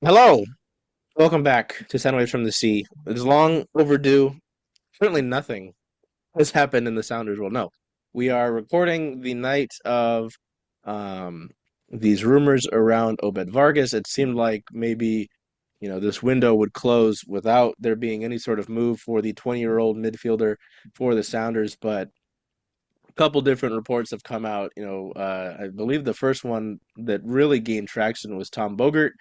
Hello, welcome back to Soundwaves from the Sea. It is long overdue. Certainly nothing has happened in the Sounders world. No, we are recording the night of um, these rumors around Obed Vargas. It seemed like maybe, this window would close without there being any sort of move for the 20-year-old midfielder for the Sounders, but couple different reports have come out. I believe the first one that really gained traction was Tom Bogert,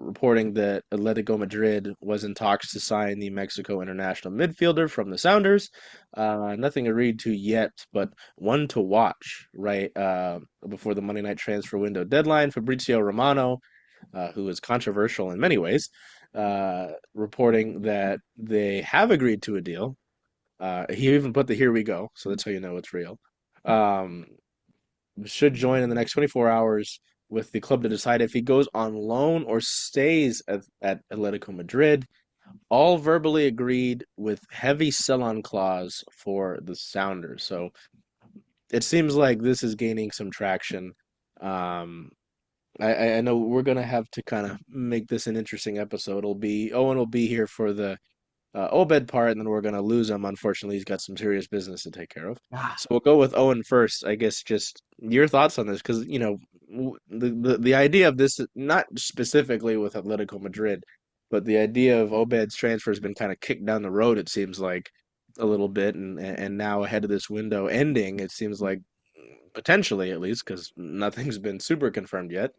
reporting that Atletico Madrid was in talks to sign the Mexico international midfielder from the Sounders. Nothing to read to yet, but one to watch right before the Monday night transfer window deadline. Fabrizio Romano, who is controversial in many ways, reporting that they have agreed to a deal. He even put the "Here we go," so that's how you know it's real. Um, should join in the next 24 hours with the club to decide if he goes on loan or stays at Atletico Madrid. All verbally agreed with heavy sell-on clause for the Sounders. So it seems like this is gaining some traction. Um, I know we're gonna have to kind of make this an interesting episode. It'll be Owen will be here for the Obed part, and then we're gonna lose him. Unfortunately, he's got some serious business to take care of. So we'll go with Owen first. I guess just your thoughts on this, because the idea of this, not specifically with Atletico Madrid, but the idea of Obed's transfer has been kind of kicked down the road. It seems like a little bit, and now ahead of this window ending, it seems like potentially at least, because nothing's been super confirmed yet.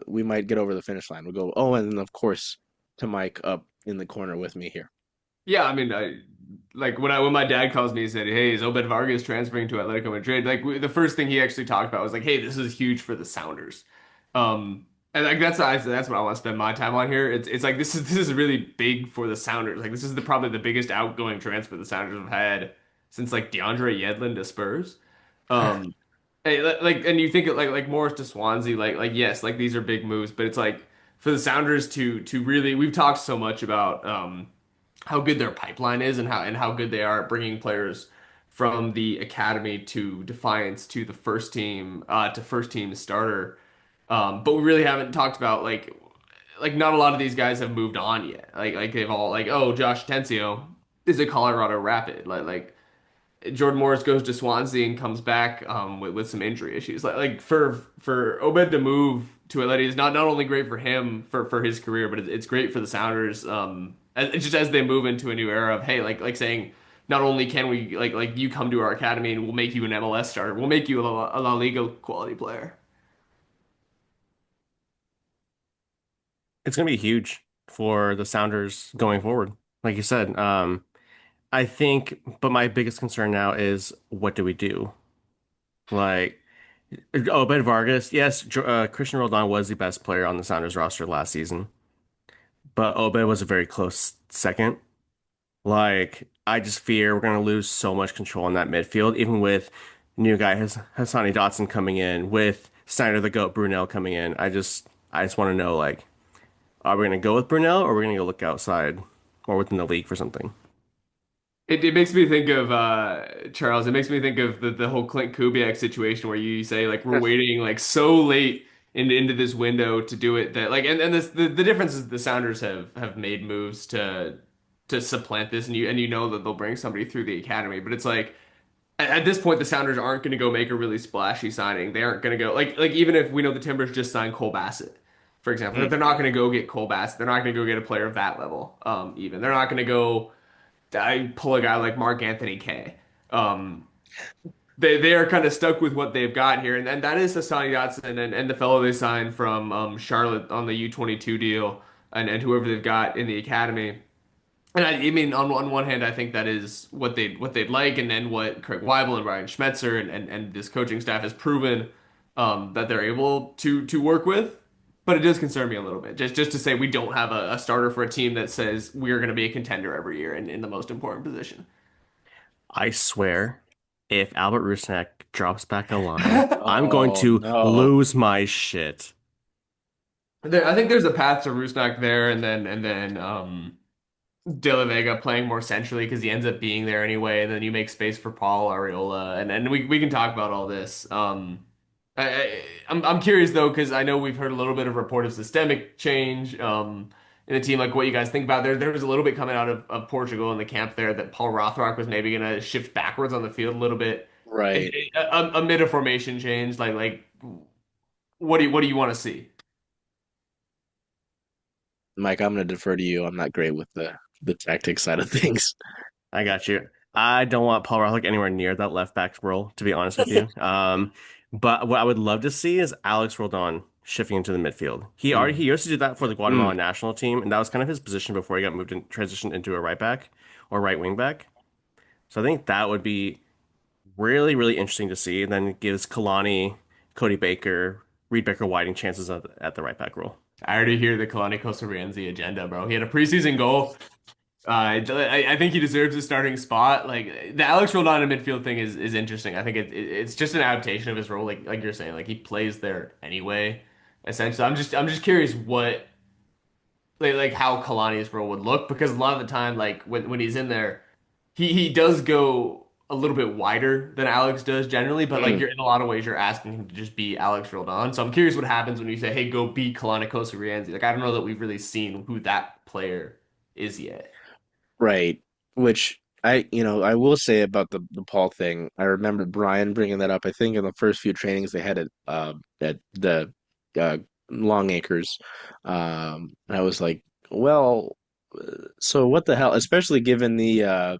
We might get over the finish line. We'll go Owen, and of course to Mike up in the corner with me here. Yeah, I mean, like when my dad calls me and said, "Hey, is Obed Vargas transferring to Atletico Madrid?" Like the first thing he actually talked about was like, "Hey, this is huge for the Sounders," and like that's what I want to spend my time on here. It's like this is really big for the Sounders. Like this is probably the biggest outgoing transfer the Sounders have had since like DeAndre Yedlin to Spurs. Um, like and you think it like Morris to Swansea, like yes, like these are big moves, but it's like for the Sounders to really we've talked so much about how good their pipeline is and how good they are at bringing players from the academy to Defiance to the first team to first team starter. But we really haven't talked about like not a lot of these guys have moved on yet. Like they've all like oh Josh Tencio is a Colorado Rapid like Jordan Morris goes to Swansea and comes back with some injury issues. Like for Obed to move to Atleti is not only great for him for his career, but it's great for the Sounders. It's just as they move into a new era of hey, like saying not only can we like you come to our academy and we'll make you an MLS starter, we'll make you a La Liga quality player. It's going to be huge for the Sounders going forward. Like you said, I think, but my biggest concern now is what do we do? Like, Ben Vargas, yes, Christian Roldan was the best player on the Sounders roster last season, but Obed was a very close second. Like, I just fear we're going to lose so much control in that midfield, even with new guy Hassani Dotson coming in, with Snyder the Goat Brunel coming in. I just want to know, like, are we going to go with Brunel or are we going to go look outside or within the league for something? It makes me think of Charles. It makes me think of the whole Clint Kubiak situation where you say like we're waiting like so late into this window to do it that like and this the difference is the Sounders have made moves to supplant this and you know that they'll bring somebody through the academy, but it's like at this point the Sounders aren't going to go make a really splashy signing. They aren't going to go like even if we know the Timbers just signed Cole Bassett, for example, Mm. they're not going to go get Cole Bassett. They're not going to go get a player of that level. Even they're not going to go. I pull a guy like Mark Anthony K. Um, they are kind of stuck with what they've got here, and that is Hassani Dotson and the fellow they signed from Charlotte on the U22 deal, and whoever they've got in the academy. And I mean, on one hand, I think that is what they'd like, and then what Craig Weibel and Ryan Schmetzer and this coaching staff has proven that they're able to work with. But it does concern me a little bit, just to say we don't have a starter for a team that says we are going to be a contender every year in the most important position. I swear, if Albert Rusnak drops back a line, I'm going Oh to no. lose my shit. I think there's a path to Rusnak there, and then De La Vega playing more centrally because he ends up being there anyway. And then you make space for Paul Ariola, and we can talk about all this. I'm curious though, because I know we've heard a little bit of report of systemic change in the team. Like what you guys think about there. There was a little bit coming out of Portugal in the camp there that Paul Rothrock was maybe going to shift backwards on the field a little bit Right. amid a formation change. Like what do you want to see? Mike, I'm going to defer to you. I'm not great with the tactics side of things. I got you. I don't want Paul Rothlick anywhere near that left back role, to be honest with you. But what I would love to see is Alex Roldan shifting into the midfield. Mm. He used to do that for the Mm. Guatemalan national team, and that was kind of his position before he got moved and transitioned into a right back or right wing back. So I think that would be really, really interesting to see. And then it gives Kalani, Cody Baker, Reed Baker Whiting chances at the right back role. I already hear the Kalani Rienzi agenda, bro. He had a preseason goal. I think he deserves a starting spot. Like the Alex Roldan in midfield thing is interesting. I think it's just an adaptation of his role, like you're saying. Like he plays there anyway. Essentially, I'm just curious what like how Kalani's role would look because a lot of the time, like when he's in there, he does go a little bit wider than Alex does generally. But like Mm. you're in a lot of ways, you're asking him to just be Alex Roldan. So I'm curious what happens when you say, "Hey, go be Kalani Rienzi." Like I don't know that we've really seen who that player is yet. Right. Which I will say about the Paul thing. I remember Brian bringing that up. I think in the first few trainings they had it at the uh, Long Acres. And I was like, well, so what the hell? Especially given the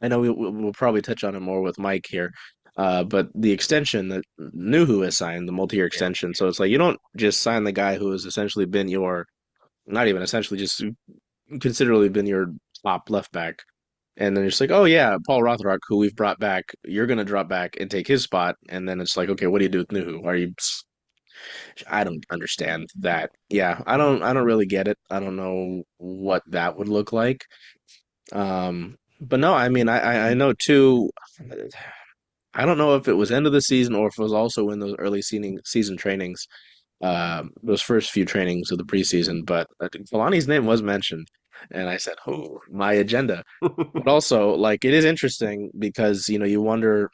I know we'll probably touch on it more with Mike here. But the extension that Nuhu has signed, the multi-year Yeah. extension. So it's like you don't just sign the guy who has essentially been your, not even essentially, just considerably been your top left back. And then it's like, oh yeah, Paul Rothrock, who we've brought back, you're gonna drop back and take his spot. And then it's like, okay, what do you do with Nuhu? Are you? I don't understand that. Yeah, I don't really get it. I don't know what that would look like. But no, I mean, I know too. I don't know if it was end of the season or if it was also in those early season trainings, those first few trainings of the preseason. But I think Kalani's name was mentioned, and I said, "Oh, my agenda." But also, like, it is interesting because you wonder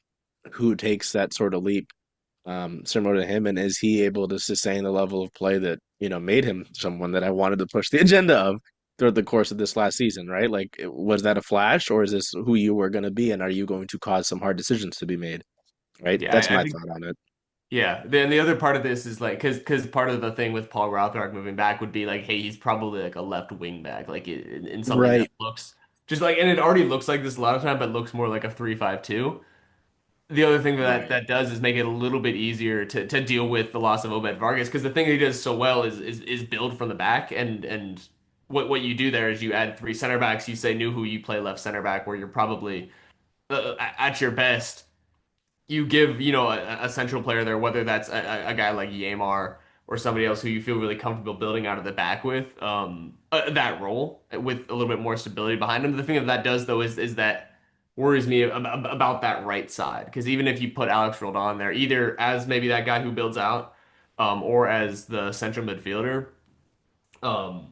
who takes that sort of leap, similar to him, and is he able to sustain the level of play that made him someone that I wanted to push the agenda of throughout the course of this last season, right? Like, was that a flash, or is this who you were going to be, and are you going to cause some hard decisions to be made? Right? Yeah, That's I my think thought on it. yeah. Then the other part of this is like because part of the thing with Paul Rothrock moving back would be like, hey, he's probably like a left wing back, like in something that Right, looks just like, and it already looks like this a lot of time, but looks more like a 3-5-2. The other thing that right, that does is make it a little bit easier to deal with the loss of Obed Vargas because the thing that he does so well is build from the back and what you do there is you add three center backs. You say knew who you play left center back where you're probably at your best you give, a central player there, whether that's a guy like Yamar or somebody else who you feel really comfortable building out of the back with, that role with a little bit more stability behind him. The thing that that does though is that worries me about that right side because even if you put Alex Roldan there, either as maybe that guy who builds out, or as the central midfielder, um,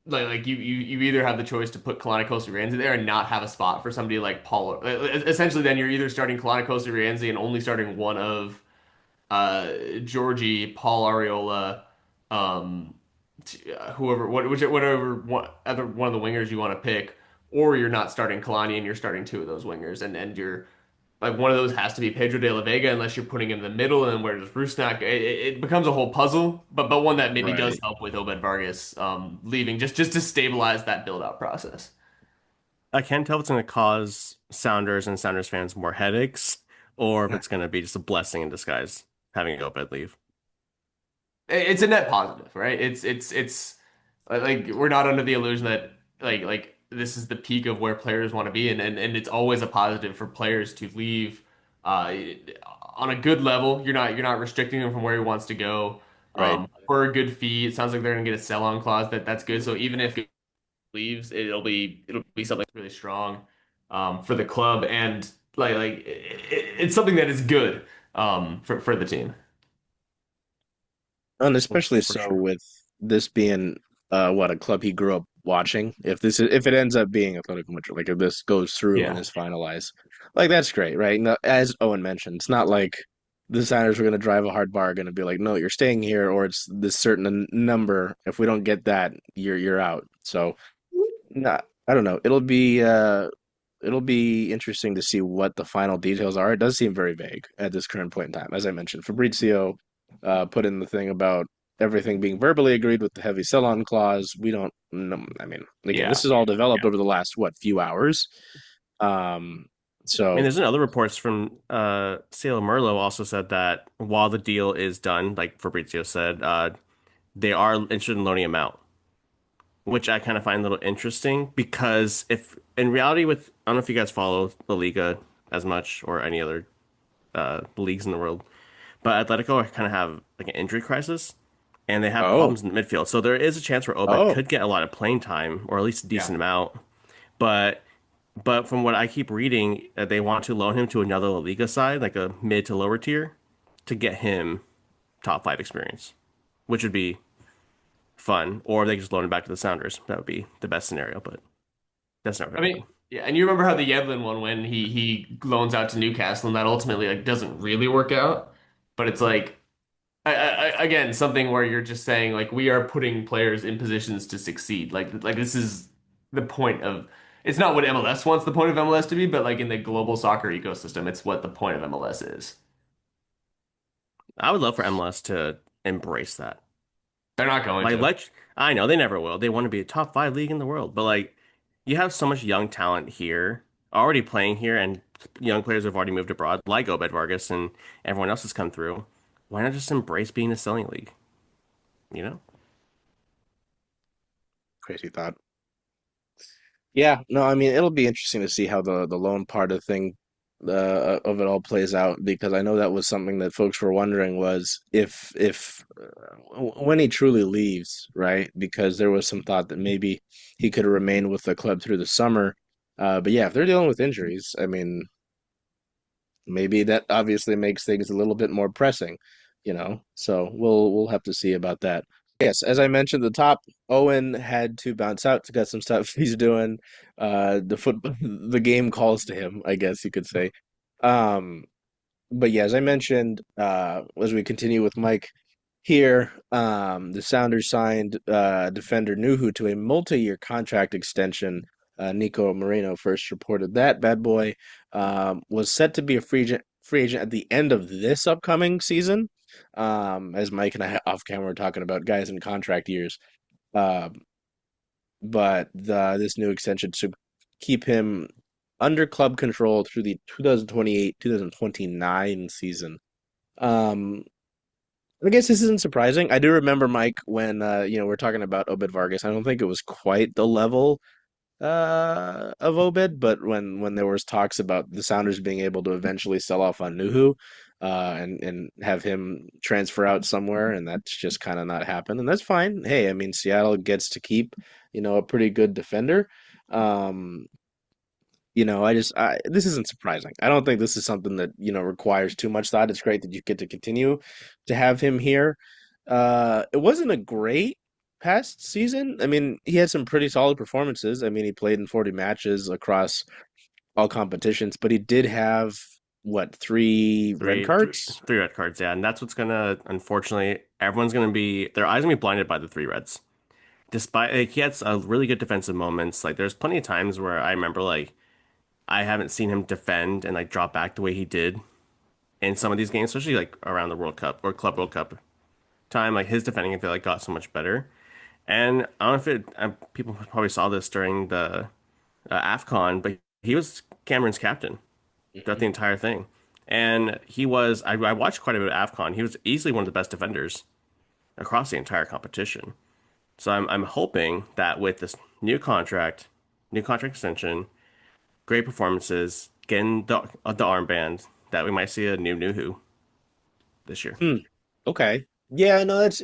like you either have the choice to put Kalani Rienzi there and not have a spot for somebody like Paul. Essentially, then you're either starting Kalani Rienzi and only starting one of Georgie, Paul Areola, um, whoever, whatever other one of the wingers you want to pick, or you're not starting Kalani and you're starting two of those wingers, and you're like one of those has to be Pedro de la Vega unless you're putting him in the middle, and where does Rusnak? It becomes a whole puzzle, but one that maybe does right. help with Obed Vargas leaving just to stabilize that build out process. I can't tell if it's going to cause Sounders and Sounders fans more headaches or if it's going to be just a blessing in disguise having Obed leave. It's a net positive, right? It's like we're not under the illusion that like this is the peak of where players want to be, and it's always a positive for players to leave uh, on a good level. You're not restricting him from where he wants to go Right. for a good fee. It sounds like they're gonna get a sell-on clause that's good. So even if he leaves, it'll be something really strong for the club, and it's something that is good for the team. And Well, especially for so sure. with this being what a club he grew up watching. If it ends up being Atlético Madrid, like if this goes through and Yeah. is finalized, like that's great, right? Now, as Owen mentioned, it's not like the Sounders were going to drive a hard bargain and be like, no, you're staying here, or it's this certain number. If we don't get that, you're out. So, not, I don't know. It'll be interesting to see what the final details are. It does seem very vague at this current point in time. As I mentioned, Fabrizio put in the thing about everything being verbally agreed with the heavy sell-on clause. We don't know. I mean, again, this Yeah. is all developed over the last what few hours. Um, I mean, so, there's other reports from Salo Merlo also said that while the deal is done, like Fabrizio said, they are interested in loaning him out, which I kind of find a little interesting because if in reality, with I don't know if you guys follow La Liga as much or any other leagues in the world, but Atletico kind of have like an injury crisis and they have oh, problems in the midfield. So there is a chance where Obed oh, could get a lot of playing time or at least a Yeah. decent amount. But from what I keep reading, they want to loan him to another La Liga side, like a mid to lower tier, to get him top five experience, which would be fun. Or they just loan him back to the Sounders. That would be the best scenario, but that's never I gonna mean, happen. yeah, and you remember how the Yedlin one when he loans out to Newcastle and that ultimately like doesn't really work out. But it's like again something where you're just saying like we are putting players in positions to succeed. Like this is the point of it's not what MLS wants the point of MLS to be, but like in the global soccer ecosystem, it's what the point of MLS is. I would love for MLS to embrace that. They're not going to. I know they never will. They want to be a top five league in the world, but like, you have so much young talent here already playing here, and young players have already moved abroad, like Obed Vargas and everyone else has come through. Why not just embrace being a selling league? You know? crazy thought. Yeah, no, I mean it'll be interesting to see how the loan part of thing of it all plays out because I know that was something that folks were wondering was if when he truly leaves, right? Because there was some thought that maybe he could remain with the club through the summer. But yeah, if they're dealing with injuries, I mean, maybe that obviously makes things a little bit more pressing, you know. So we'll have to see about that. Yes, as I mentioned at the top, Owen had to bounce out to get some stuff he's doing. The game calls to him, I guess you could say. Um, but yeah, as I mentioned, as we continue with Mike here, the Sounders signed defender Nuhu to a multi-year contract extension. Nico Moreno first reported that bad boy was set to be a free agent at the end of this upcoming season. As Mike and I off camera were talking about guys in contract years. Um, but this new extension should keep him under club control through the 2028-2029 season. Um, I guess this isn't surprising. I do remember Mike when we're talking about Obed Vargas. I don't think it was quite the level of Obed, but when there was talks about the Sounders being able to eventually sell off on Nuhu, and have him transfer out somewhere, and that's just kind of not happened, and that's fine. Hey, I mean Seattle gets to keep a pretty good defender. Um, this isn't surprising. I don't think this is something that, requires too much thought. It's great that you get to continue to have him here. It wasn't a great past season. I mean, he had some pretty solid performances. I mean, he played in 40 matches across all competitions, but he did have what, three red Three, three, cards? three red cards, yeah, and that's what's gonna, unfortunately, everyone's gonna be their eyes gonna be blinded by the three reds. Despite like, he had a really good defensive moments. Like there's plenty of times where I remember like I haven't seen him defend and like drop back the way he did in some of these games, especially like around the World Cup or Club World Cup time. Like his defending, I feel like got so much better. And I don't know if people probably saw this during the AFCON, but he was Cameron's captain throughout Mhm. the entire thing. And I watched quite a bit of AFCON. He was easily one of the best defenders across the entire competition. So I'm hoping that with this new contract extension, great performances, getting the armband, that we might see a new Nuhu this year. Hmm. Okay. Yeah, no, it's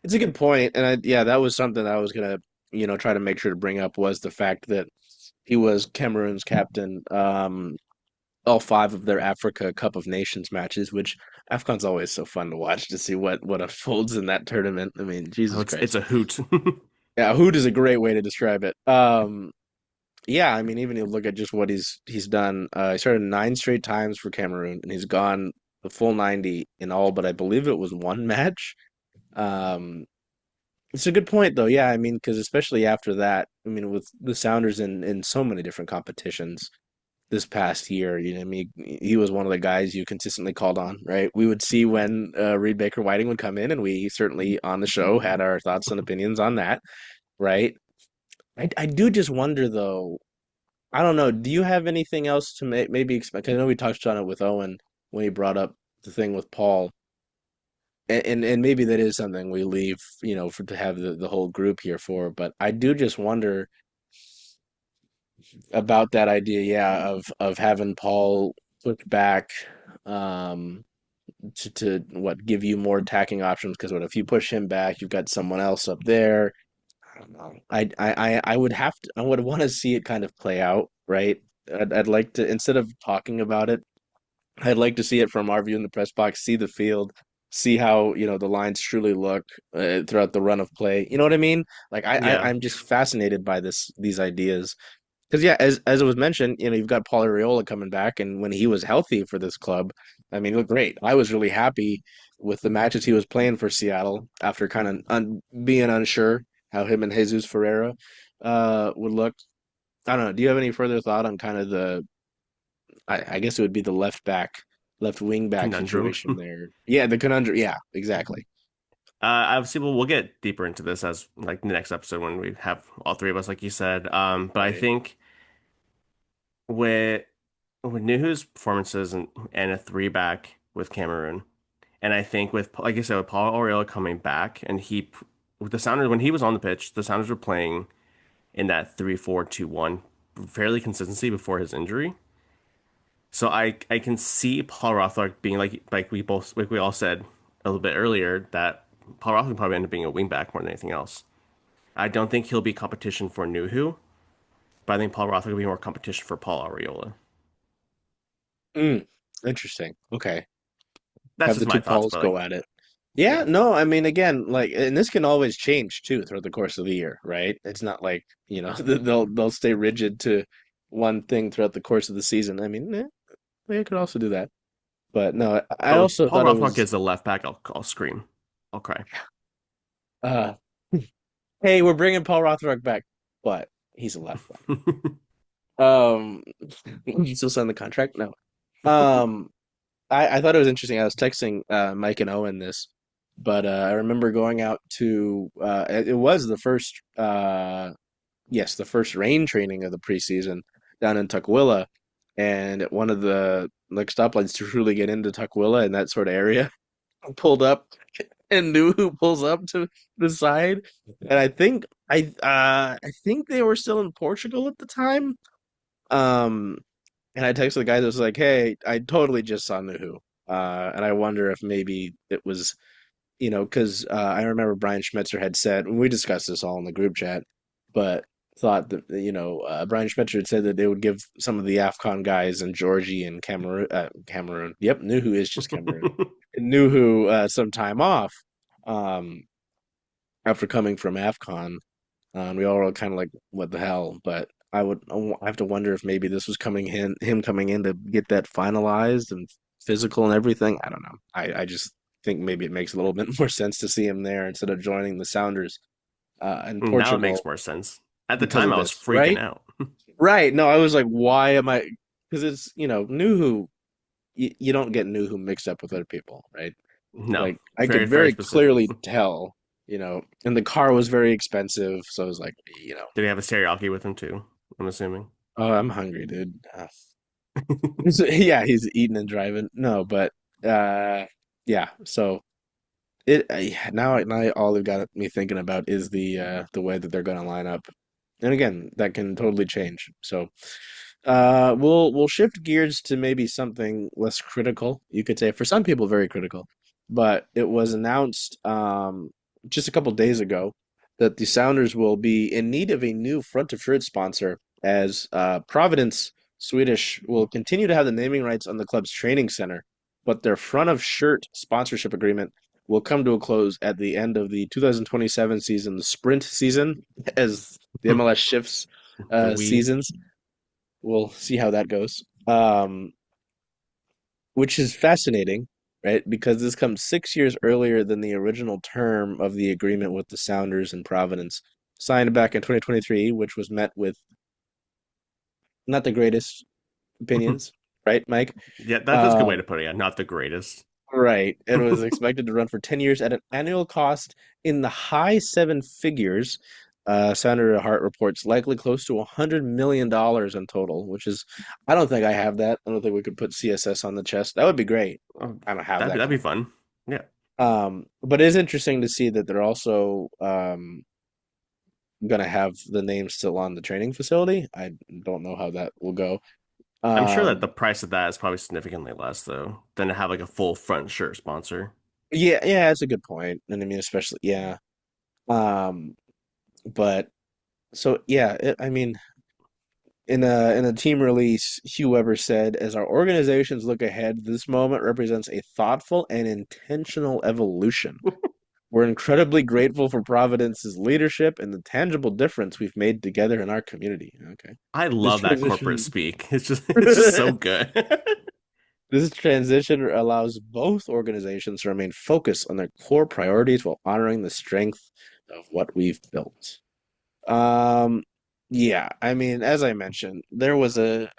a good point, and yeah, that was something I was gonna try to make sure to bring up was the fact that he was Cameroon's captain. All five of their Africa Cup of Nations matches, which AFCON's always so fun to watch to see what unfolds in that tournament. I mean, Oh, Jesus it's Christ. a hoot. Yeah, hoot is a great way to describe it. Yeah, I mean, even you look at just what he's done. He started nine straight times for Cameroon, and he's gone the full 90 in all, but I believe it was one match. Um, it's a good point though. Yeah, I mean, because especially after that, I mean, with the Sounders in so many different competitions this past year, you know, I mean, he was one of the guys you consistently called on, right? We would see when Reed Baker Whiting would come in, and we certainly on the show had our thoughts and opinions on that, right? I do just wonder though. I don't know. Do you have anything else to maybe expect? I know we touched on it with Owen when he brought up the thing with Paul, and maybe that is something we leave, you know, for to have the whole group here for. But I do just wonder about that idea, yeah, of having Paul push back, um, to what give you more attacking options. Because what if you push him back, you've got someone else up there. I don't know. I would have to. I would want to see it kind of play out, right? I'd like to instead of talking about it. I'd like to see it from our view in the press box, see the field, see how, you know, the lines truly look throughout the run of play. You know what I mean? Like Yeah. I'm just fascinated by these ideas. Because yeah, as it was mentioned, you know, you've got Paul Arriola coming back, and when he was healthy for this club, I mean, he looked great. I was really happy with the matches he was playing for Seattle after kind of being unsure how him and Jesus Ferreira would look. I don't know. Do you have any further thought on kind of I guess it would be the left wing back Conundrum. situation there. Yeah, the conundrum. Yeah, exactly. Obviously, we'll get deeper into this as like the next episode when we have all three of us, like you said. But I Right. think with Nuhu's performances and a three back with Cameroon, and I think with like I said with Paul Aurelia coming back, and with the Sounders when he was on the pitch, the Sounders were playing in that 3-4-2-1 fairly consistency before his injury. So I can see Paul Rothrock being like we all said a little bit earlier that Paul Rothrock will probably end up being a wingback more than anything else. I don't think he'll be competition for Nuhu, but I think Paul Rothrock will be more competition for Paul Arriola. Mm, interesting. Okay. That's Have the just my two thoughts, Pauls but go like at it. Yeah, yeah, no, I mean, again, like, and this can always change too throughout the course of the year, right? It's not like, you know, they'll stay rigid to one thing throughout the course of the season. I mean, they could also do that. But no, I but with also Paul thought it Rothrock was, as the left back, I'll scream, I'll cry. uh, hey, we're bringing Paul Rothrock back, but he's a left back. Um, you still sign the contract? No. Um, I thought it was interesting. I was texting Mike and Owen this, but I remember going out to it was the first yes, the first rain training of the preseason down in Tukwila, and at one of the like stoplights to really get into Tukwila and that sort of area, I pulled up and knew who pulls up to the side, and I think they were still in Portugal at the time. Um, and I texted the guy that was like, "Hey, I totally just saw Nuhu, and I wonder if maybe it was, you know, because I remember Brian Schmetzer had said, and we discussed this all in the group chat, but thought that you know Brian Schmetzer had said that they would give some of the AFCON guys and Georgie and Cameroon, yep, Nuhu is just Cameroon, Nuhu some time off, um, after coming from AFCON. We all were kind of like, what the hell? But I have to wonder if maybe this was him coming in to get that finalized and physical and everything. I don't know. I just think maybe it makes a little bit more sense to see him there instead of joining the Sounders in Now it makes Portugal more sense. At the because time, of I was this, freaking right? out. Right. No, I was like, why am I? Because it's, you know, Nuhu, you don't get Nuhu mixed up with other people, right? No, Like I very could very very specific. clearly tell, you know, and the car was very expensive, so I was like, you know, Did he have a teriyaki with him too? I'm assuming. oh, I'm hungry, dude. Yeah, he's eating and driving. No, but uh, yeah. So now all they've got me thinking about is the way that they're going to line up, and again, that can totally change. So we'll shift gears to maybe something less critical. You could say for some people very critical, but it was announced just a couple days ago that the Sounders will be in need of a new front of shirt sponsor as Providence Swedish will continue to have the naming rights on the club's training center, but their front of shirt sponsorship agreement will come to a close at the end of the 2027 season, the sprint season, as the MLS shifts The we seasons. We'll see how that goes. Which is fascinating right? Because this comes 6 years earlier than the original term of the agreement with the Sounders and Providence, signed back in 2023, which was met with not the greatest opinions, right, Mike? Yeah, that's a good way to Um, put it. Yeah, not the greatest. right. It was expected to run for 10 years at an annual cost in the high seven figures. Senator Hart reports likely close to $100 million in total, which is, I don't think I have that. I don't think we could put CSS on the chest. That would be great. Oh, I don't have that'd be that that'd kind be of money. fun. Yeah, But it is interesting to see that they're also going to have the name still on the training facility. I don't know how that will go. I'm sure that Um, the price of that is probably significantly less though than to have like a full front shirt sponsor. yeah, yeah, that's a good point. And I mean, especially, yeah. Um, but so yeah, I mean, in a team release, Hugh Weber said, "As our organizations look ahead, this moment represents a thoughtful and intentional evolution. We're incredibly grateful for Providence's leadership and the tangible difference we've made together in our community." Okay. I This love that corporate transition speak. It's just so good. this transition allows both organizations to remain focused on their core priorities while honoring the strength of what we've built. Um, yeah, I mean, as I mentioned, there was the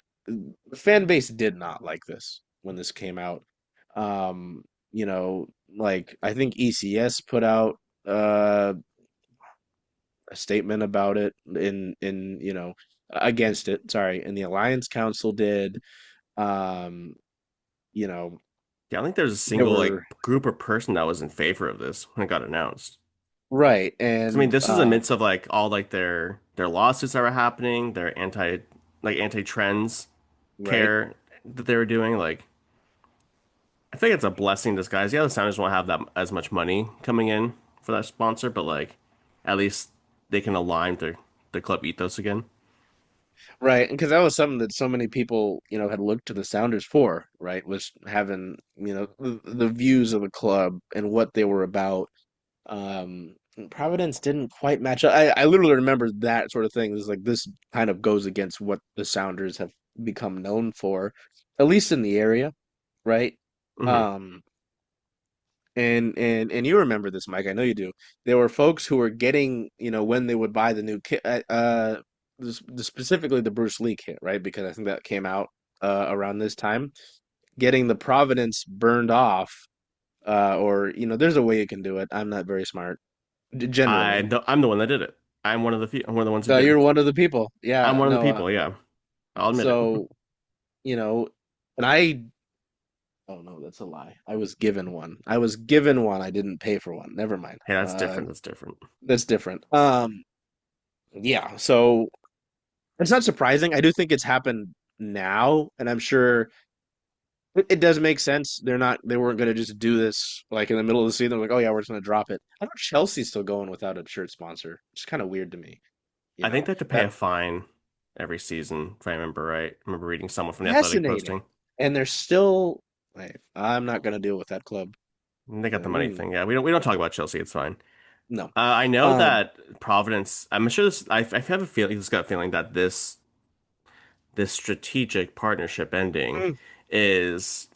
fan base did not like this when this came out. Um, like I think ECS put out uh a statement about it in against it, sorry, and the Alliance Council did. Um, you know, Yeah, I don't think there's a there single like were group or person that was in favor of this when it got announced. right, 'Cause, I mean, and this is amidst of like all like their lawsuits that were happening, their anti trends right, care that they were doing. Like, I think it's a blessing in disguise. Yeah, the Sounders won't have that as much money coming in for that sponsor, but like, at least they can align their club ethos again. right, because that was something that so many people, had looked to the Sounders for, right? Was having, the views of the club and what they were about. Providence didn't quite match up. I literally remember that sort of thing. It's like this kind of goes against what the Sounders have become known for, at least in the area, right? Hmm. Um, and you remember this, Mike. I know you do. There were folks who were getting, when they would buy the new kit, specifically the Bruce Lee kit, right? Because I think that came out around this time. Getting the Providence burned off, or there's a way you can do it. I'm not very smart, generally. I'm the one that did it. I'm one of the few. I'm one of the ones who So did. you're one of the people. I'm Yeah, one of the no. people. Yeah, I'll admit it. So you know, and I. Oh no, that's a lie. I was given one. I was given one. I didn't pay for one. Never mind. Hey, that's different. That's different. That's different. Yeah. So it's not surprising. I do think it's happened now, and I'm sure it does make sense. They weren't going to just do this like in the middle of the season. They're like, oh yeah, we're just going to drop it. I know Chelsea's still going without a shirt sponsor. It's kind of weird to me. I think they have to pay That a fine every season, if I remember right. I remember reading someone from the Athletic fascinating. posting. And they're still. Wait, I'm not going to deal with that club. They got the money Mm, thing. Yeah, we don't talk about Chelsea. It's fine. no. I know Um. that Providence. I'm sure this. I have a feeling. This gut feeling that this strategic partnership ending mm, is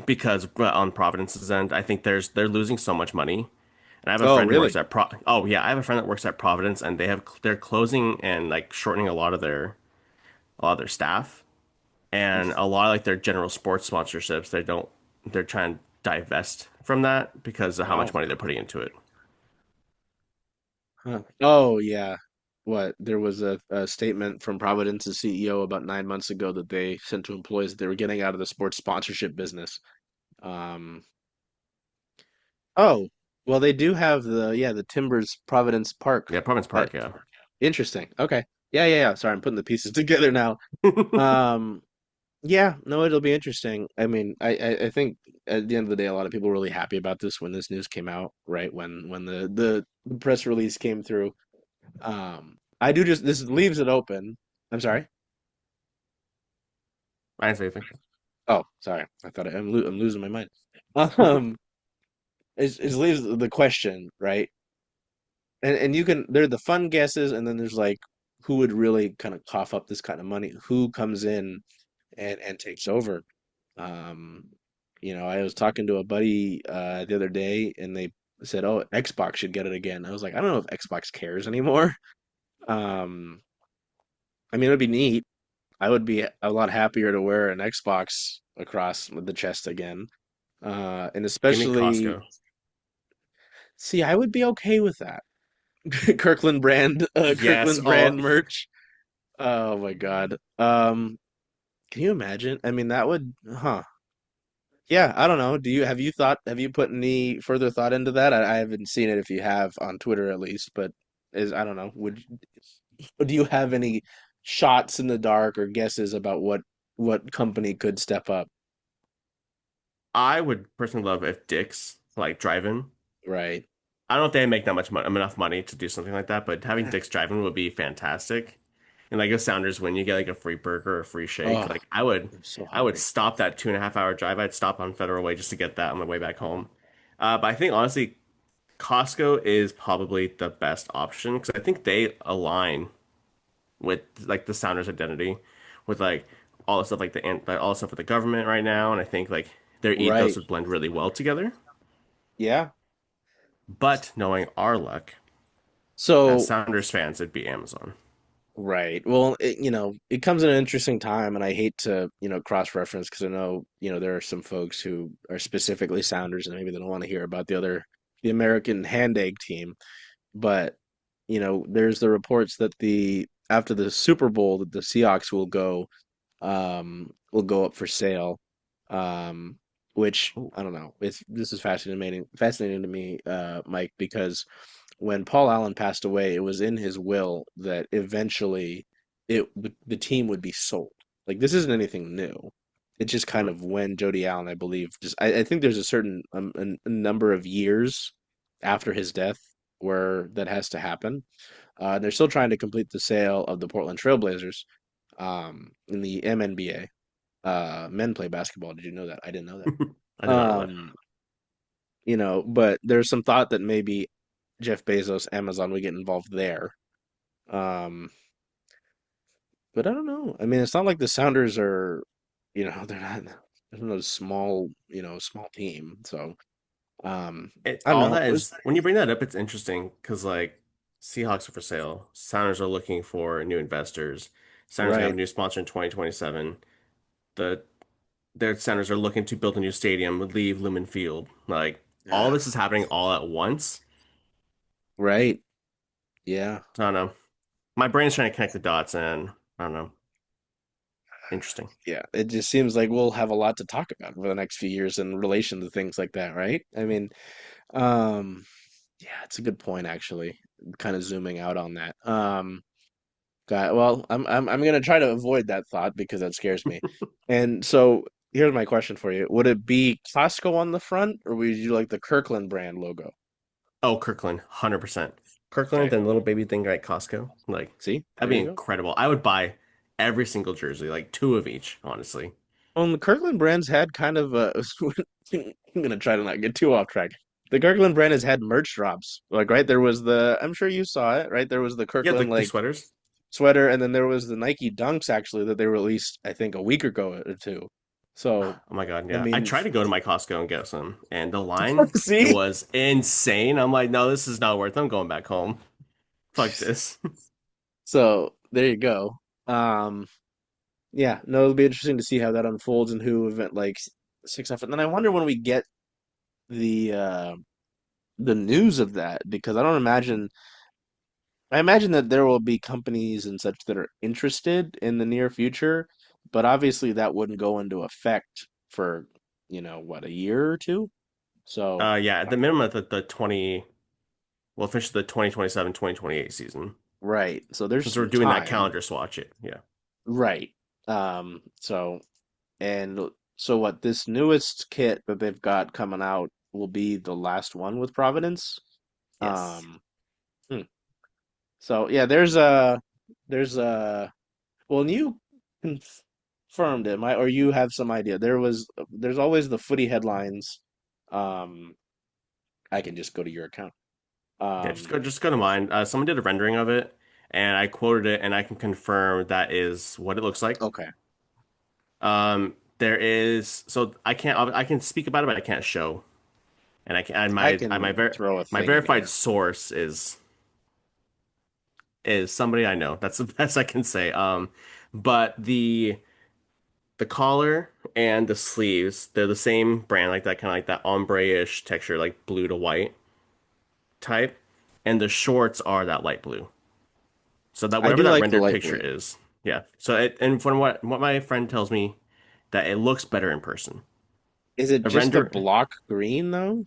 because on Providence's end, I think they're losing so much money. And I have a Oh, friend who works really? at Pro. Oh yeah, I have a friend that works at Providence, and they're closing and like shortening a lot of their staff, and a lot of like their general sports sponsorships. They're trying to divest from that because of how much Wow. money they're putting into it. Huh. Oh, yeah. What? There was a statement from Providence's CEO about 9 months ago that they sent to employees that they were getting out of the sports sponsorship business. Um, oh, well, they do have the Timbers Providence Park. Yeah, Providence That Park. Yeah. interesting. Okay. Yeah, yeah, yeah. Sorry, I'm putting the pieces together now. Um, yeah, no, it'll be interesting. I mean, I think at the end of the day, a lot of people were really happy about this when this news came out, right? When the press release came through. I do just this leaves it open. I'm sorry. I didn't say anything. Oh, sorry. I thought I'm losing my mind. Um, it leaves the question, right? And you can there are the fun guesses, and then there's like who would really kind of cough up this kind of money? Who comes in and takes over? Um, I was talking to a buddy the other day, and they said, "Oh, Xbox should get it again." I was like, I don't know if Xbox cares anymore. Um, I mean, it would be neat. I would be a lot happier to wear an Xbox across the chest again. And Give me especially, Costco. see, I would be okay with that. Yes. Kirkland Oh, brand merch. Oh my God. Can you imagine? I mean, that would, huh? Yeah, I don't know. Have you put any further thought into that? I haven't seen it if you have on Twitter at least, but I don't know. Do you have any shots in the dark or guesses about what company could step up? I would personally love if Dick's like drive-in. Right. I don't know if they make that much money, enough money to do something like that, but having Dick's drive-in would be fantastic. And like if Sounders win, you get like a free burger or a free shake. Oh, Like I would, I'm so I would hungry. stop that 2.5 hour drive. I'd stop on Federal Way just to get that on my way back home. But I think honestly, Costco is probably the best option because I think they align with like the Sounders identity, with like all the stuff like all the stuff with the government right now, and I think like their ethos Right. would blend really well together. Yeah. But knowing our luck as So, Sounders fans, it'd be Amazon. right. Well, it comes at an interesting time, and I hate to, cross-reference because I know, there are some folks who are specifically Sounders, and maybe they don't want to hear about the American Hand Egg team. But, there's the reports that the after the Super Bowl that the Seahawks will go up for sale. Um, which Oh, I don't know. This is fascinating to me, Mike, because when Paul Allen passed away, it was in his will that eventually the team would be sold. Like this isn't anything new. It's just kind mm. of when Jody Allen, I believe, I think there's a certain a number of years after his death where that has to happen. They're still trying to complete the sale of the Portland Trailblazers in the MNBA. Men play basketball. Did you know that? I didn't know I that. did not know that. But there's some thought that maybe Jeff Bezos, Amazon would get involved there. Um, but I don't know. I mean, it's not like the Sounders are, they're not a small team. So, I don't All know. that is when you bring that up, it's interesting because like Seahawks are for sale, Sounders are looking for new investors. Sounders gonna have a Right. new sponsor in 2027. The their Sounders are looking to build a new stadium, leave Lumen Field. Like all Yeah. this is happening all at once. Right. Yeah. I don't know. My brain's trying to connect the dots, and I don't know. Interesting. Yeah. It just seems like we'll have a lot to talk about for the next few years in relation to things like that, right? I mean, um, yeah, it's a good point actually. Kind of zooming out on that. Well, I'm gonna try to avoid that thought because that scares me. And so here's my question for you. Would it be Costco on the front or would you like the Kirkland brand logo? Oh, Kirkland, 100%. Kirkland Okay. and little baby thing at Costco. Like, See? that'd There be you go. incredible. I would buy every single jersey, like two of each, honestly. Well, the Kirkland brand's had kind of I'm gonna try to not get too off track. The Kirkland brand has had merch drops. Like, right, I'm sure you saw it, right? There was the Yeah, Kirkland the like sweaters. sweater, and then there was the Nike Dunks actually that they released, I think, a week ago or two. So, Oh my God, I yeah. I mean, tried to go to my Costco and get some, and the line, it see? was insane. I'm like, no, this is not worth it. I'm going back home. Fuck this. So there you go. Um, yeah, no, it'll be interesting to see how that unfolds and who event like six after. And then I wonder when we get the uh the news of that because I imagine that there will be companies and such that are interested in the near future, but obviously that wouldn't go into effect for, what, a year or two? So, Yeah, at the minimum of the 20, we'll finish the 2027-2028 season. right. So there's Since we're some doing that time. calendar swatch it. Yeah. Right. So and so what this newest kit that they've got coming out will be the last one with Providence. Yes. Um, hmm. So yeah, there's a well, and you confirmed it, or you have some idea. There's always the footy headlines. Um, I can just go to your account. Yeah, Um, just go to mine. Someone did a rendering of it, and I quoted it, and I can confirm that is what it looks like. okay. Um, There is, so I can speak about it, but I can't show. And I can and I my can throw a my thing in verified here. source is somebody I know. That's the best I can say. But the collar and the sleeves, they're the same brand, like that kind of like that ombre-ish texture, like blue to white type. And the shorts are that light blue. So that I whatever do that like the rendered light picture blue. is, yeah. So and from what my friend tells me, that it looks better in person. Is it The just the render, block green though?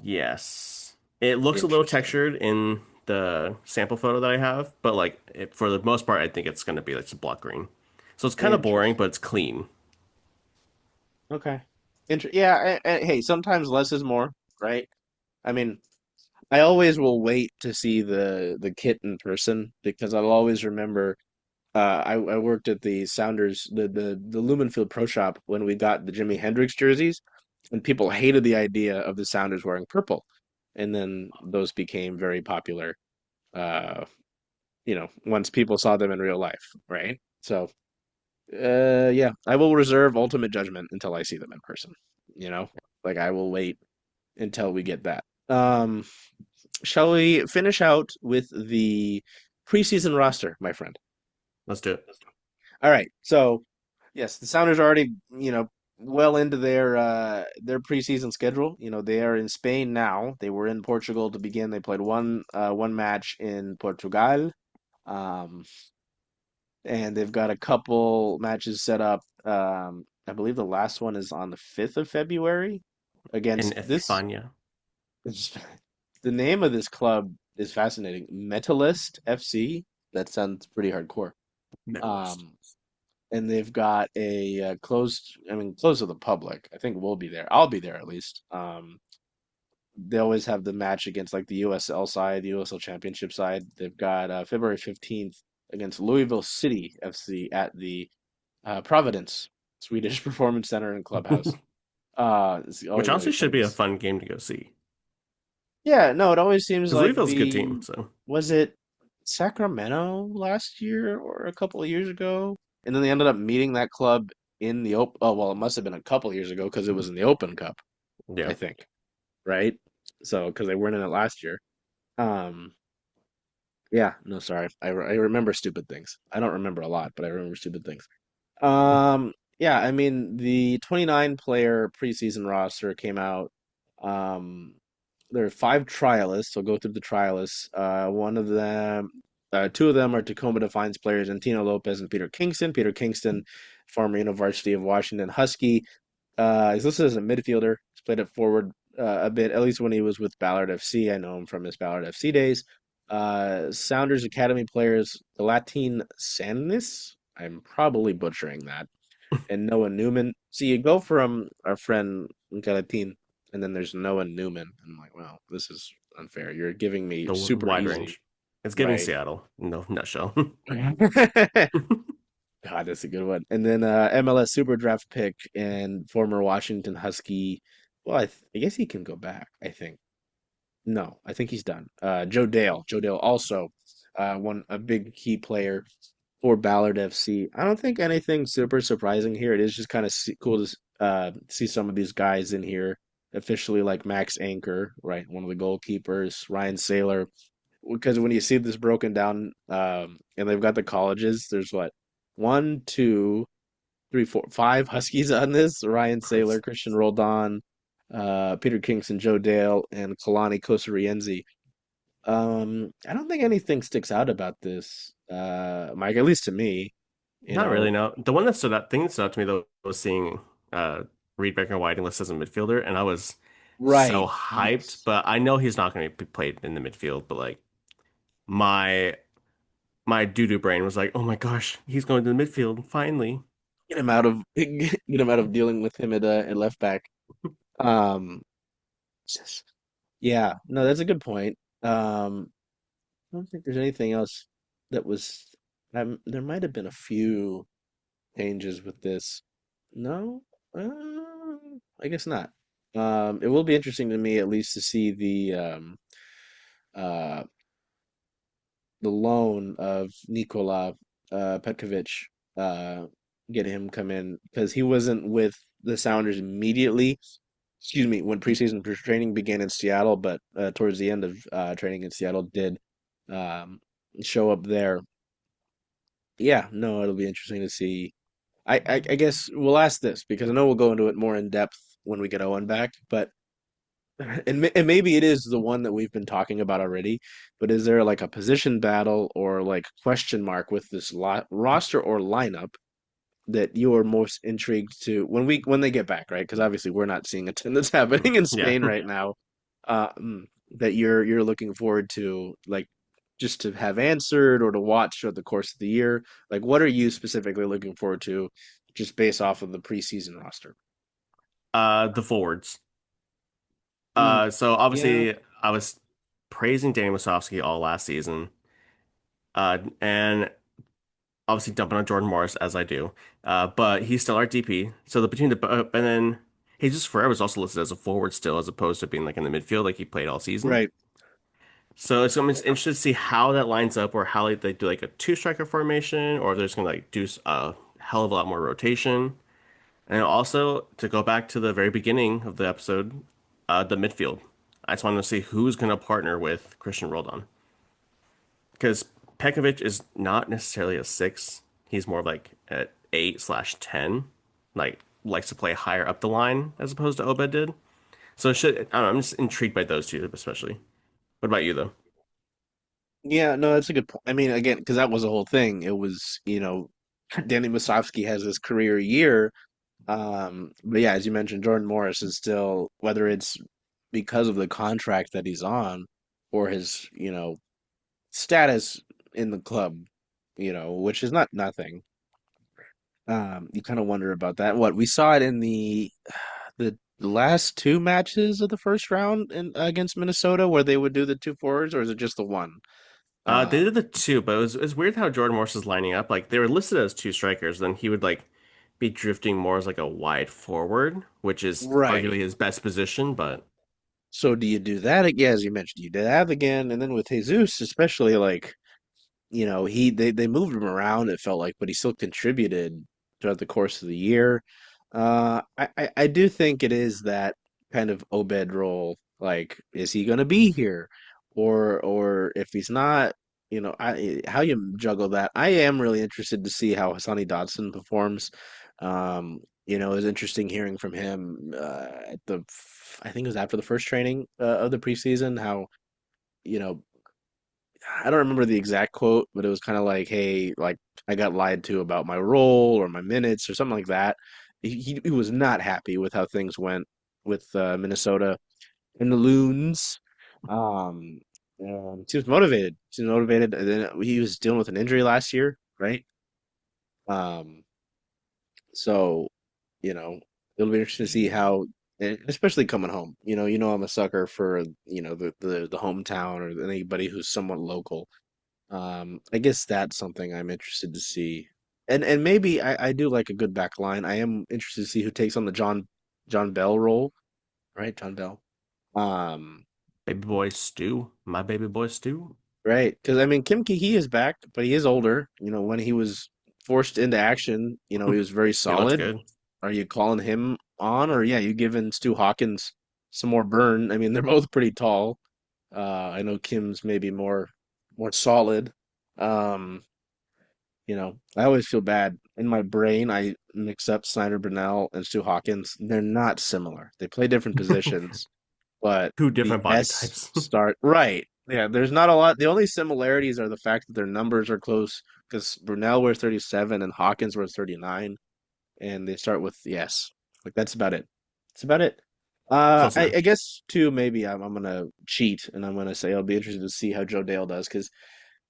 yes, it looks a little Interesting. textured in the sample photo that I have, but like for the most part, I think it's going to be like just block green. So it's kind of boring, but Interesting. it's clean. Okay. Yeah, hey, sometimes less is more, right? I mean, I always will wait to see the kit in person because I'll always remember I worked at the Sounders the Lumenfield Pro Shop when we got the Jimi Hendrix jerseys and people hated the idea of the Sounders wearing purple. And then those became very popular uh once people saw them in real life, right? So yeah, I will reserve ultimate judgment until I see them in person, you know? Like I will wait until we get that. Shall we finish out with the preseason roster, my friend? Let's do it. All right. So, yes, the Sounders are already, well into their preseason schedule. They are in Spain now. They were in Portugal to begin. They played one match in Portugal. Um, and they've got a couple matches set up. I believe the last one is on the 5th of February In against this. España, It's, the name of this club is fascinating. Metalist FC. That sounds pretty hardcore. medalist. Um, and they've got a closed to the public. I think we'll be there. I'll be there at least. They always have the match against like the USL side, the USL Championship side. They've got February 15th against Louisville City FC at the Providence Swedish Performance Center and Clubhouse. It's Which always going to honestly be should fun be to a see. fun game to go see. Yeah, no, it always seems Because like Louisville's a good team, so was it Sacramento last year or a couple of years ago? And then they ended up meeting that club in the open. Oh, well, it must have been a couple of years ago because it was in the Open Cup, yeah. I think, right? So, because they weren't in it last year. Um, yeah, no, sorry. I remember stupid things. I don't remember a lot, but I remember stupid things. Yeah, I mean, the 29 player preseason roster came out. Um, there are five trialists. So go through the trialists. Two of them are Tacoma Defiance players, Antino Lopez and Peter Kingston. Peter Kingston, former University of Washington Husky. He's listed as a midfielder. He's played it forward a bit, at least when he was with Ballard FC. I know him from his Ballard FC days. Sounders Academy players, the Latin Sanis. I'm probably butchering that. And Noah Newman. So you go from our friend Galatin, and then there's Noah Newman. I'm like, wow, this is unfair. You're giving me The super wide easy, range. It's giving right? Seattle. No nutshell. God, that's a good one. And then MLS Super Draft pick and former Washington Husky. Well, I guess he can go back, I think. No, I think he's done. Joe Dale. Joe Dale also one a big key player for Ballard FC. I don't think anything super surprising here. It is just kind of cool to see some of these guys in here officially, like Max Anchor, right? One of the goalkeepers, Ryan Saylor. Because when you see this broken down, and they've got the colleges, there's what, one, two, three, four, five Huskies on this. Ryan Saylor, Christian Roldan, Peter Kingston, Joe Dale, and Kalani Kosarienzi. I don't think anything sticks out about this, Mike, at least to me, you Not really, know. no. The one that stood out, thing that stood out to me though was seeing Reed Becker Whiting listed as a midfielder, and I was so Right. hyped. Yes. But I know he's not going to be played in the midfield. But like my my doo-doo brain was like, oh my gosh, he's going to the midfield finally. Get him out of dealing with him at left back. Um, yeah, no, that's a good point. I don't think there's anything else that was. There might have been a few changes with this. No, I guess not. It will be interesting to me at least to see uh, the loan of Nikola Petkovic. Uh, get him come in because he wasn't with the Sounders immediately. Excuse me, when preseason training began in Seattle, but towards the end of training in Seattle, did um, show up there. Yeah, no, it'll be interesting to see. I guess we'll ask this because I know we'll go into it more in depth when we get Owen back, but and maybe it is the one that we've been talking about already, but is there like a position battle or like question mark with this roster or lineup that you are most intrigued to when they get back, right? Because obviously we're not seeing a ton that's Mhm. happening in Yeah. Spain right now. That you're looking forward to, like just to have answered or to watch throughout the course of the year. Like, what are you specifically looking forward to, just based off of the preseason roster? The forwards. Mm, So yeah, obviously I was praising Danny Musovsky all last season. And obviously dumping on Jordan Morris as I do. But he's still our DP. So the between the and then Jesus Ferrer was also listed as a forward still, as opposed to being like in the midfield, like he played all season. right. So it's gonna be interesting to see how that lines up, or how like, they do like a two striker formation, or if they're just gonna like do a hell of a lot more rotation. And also to go back to the very beginning of the episode, the midfield. I just wanted to see who's gonna partner with Christian Roldan, because Pekovic is not necessarily a six. He's more of like an 8/10. Like likes to play higher up the line as opposed to Obed did. So it should I don't know, I'm just intrigued by those two especially. What about you though? Yeah, no, that's a good point. I mean, again, because that was the whole thing. It was, Danny Musovsky has his career year. But yeah, as you mentioned, Jordan Morris is still, whether it's because of the contract that he's on or his, status in the club, which is not nothing. You kind of wonder about that. What we saw it in the last two matches of the first round against Minnesota, where they would do the two forwards, or is it just the one? They did Um, the two, but it was weird how Jordan Morris is lining up. Like they were listed as two strikers, then he would like be drifting more as like a wide forward, which is right. arguably his best position, but So do you do that again, as you mentioned? You did that again, and then with Jesus, especially like. They moved him around, it felt like, but he still contributed throughout the course of the year. I do think it is that kind of Obed role. Like, is he gonna be here? Or if he's not, how you juggle that. I am really interested to see how Hassani Dodson performs. It was interesting hearing from him I think it was after the first training of the preseason, how, you know, I don't remember the exact quote, but it was kind of like, "Hey, like I got lied to about my role or my minutes or something like that." He was not happy with how things went with Minnesota and the Loons. Um, he was motivated. He was motivated, and then he was dealing with an injury last year, right? Um, so it'll be interesting to see how, and especially coming home. I'm a sucker for the hometown or anybody who's somewhat local. I guess that's something I'm interested to see. And maybe I do like a good back line. I am interested to see who takes on the John Bell role, right? John Bell. Um, baby boy Stu, my baby boy Stu. right. Because I mean Kim Ki is back, but he is older. When he was forced into action, he was very He looked solid. good. Are you calling him on, or yeah, you giving Stu Hawkins some more burn? I mean, they're both pretty tall. I know Kim's maybe more solid. Um, I always feel bad. In my brain, I mix up Snyder Burnell and Stu Hawkins. They're not similar. They play different positions, but Two the different body S types. start right. Yeah, there's not a lot. The only similarities are the fact that their numbers are close because Burnell wears 37 and Hawkins wears 39, and they start with the S. Like that's about it. That's about it. Close I enough. guess too. Maybe I'm gonna cheat and I'm gonna say I'll be interested to see how Joe Dale does because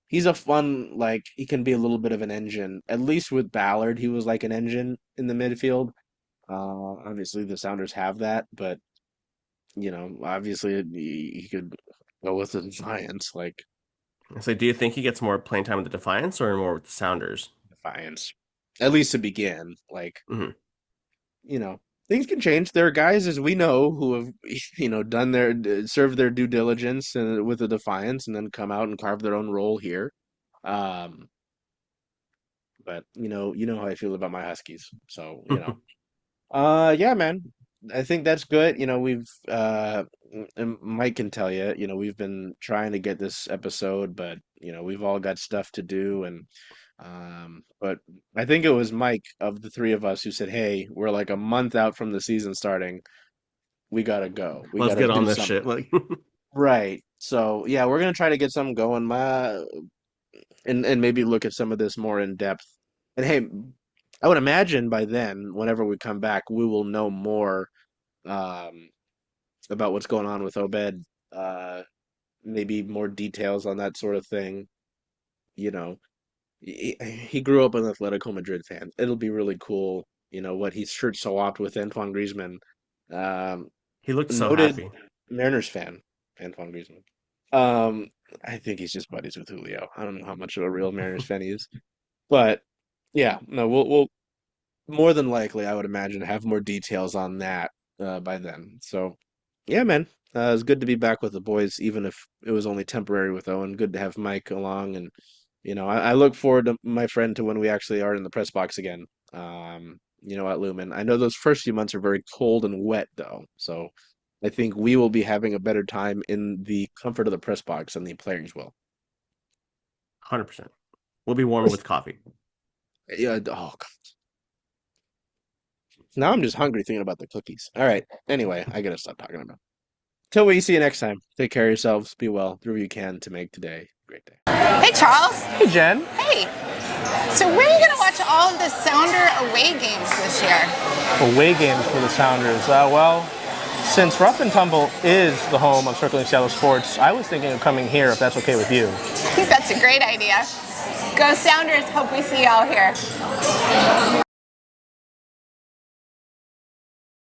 he's a fun, like, he can be a little bit of an engine. At least with Ballard, he was like an engine in the midfield. Obviously, the Sounders have that, but, obviously he could go with the Defiance, like, So do you think he gets more playing time with the Defiance or more with the Sounders? Defiance. At least to begin. Like, Hmm. you know, things can change. There are guys, as we know, who have, done served their due diligence with the Defiance and then come out and carve their own role here. Um, but you know how I feel about my Huskies. So, yeah, man. I think that's good. We've and Mike can tell you, we've been trying to get this episode, but we've all got stuff to do and but I think it was Mike of the three of us who said, "Hey, we're like a month out from the season starting. We gotta go. We Let's gotta get on do this shit. something." Like, Right. So, yeah, we're gonna try to get something going. And maybe look at some of this more in depth. And hey, I would imagine by then, whenever we come back, we will know more um, about what's going on with Obed. Uh, maybe more details on that sort of thing. You know, he grew up an Atletico Madrid fan. It'll be really cool. What he's shirt swapped with Antoine Griezmann. Um, he looked so Noted happy. Mariners fan, Antoine Griezmann. Um, I think he's just buddies with Julio. I don't know how much of a real Mariners fan he is. But yeah, no, we'll more than likely, I would imagine, have more details on that by then. So yeah, man, it's good to be back with the boys, even if it was only temporary with Owen. Good to have Mike along, and I look forward to my friend to when we actually are in the press box again. At Lumen. I know those first few months are very cold and wet, though, so I think we will be having a better time in the comfort of the press box than the players will. 100%. We'll be warmer with coffee. Yeah. Oh, now I'm just hungry thinking about the cookies. All right. Anyway, I gotta stop talking about it. Till we see you next time. Take care of yourselves. Be well. Do whatever you can to make today a great day. Hey, Charles. Hey, Jen. Hey. So where are you going to watch all of the Sounder away games this year? Away games for the Sounders. Since Rough and Tumble is the home of Circling Seattle Sports, I was thinking of coming here if that's okay with you. I think that's a great idea. Go Sounders. Hope we see y'all here.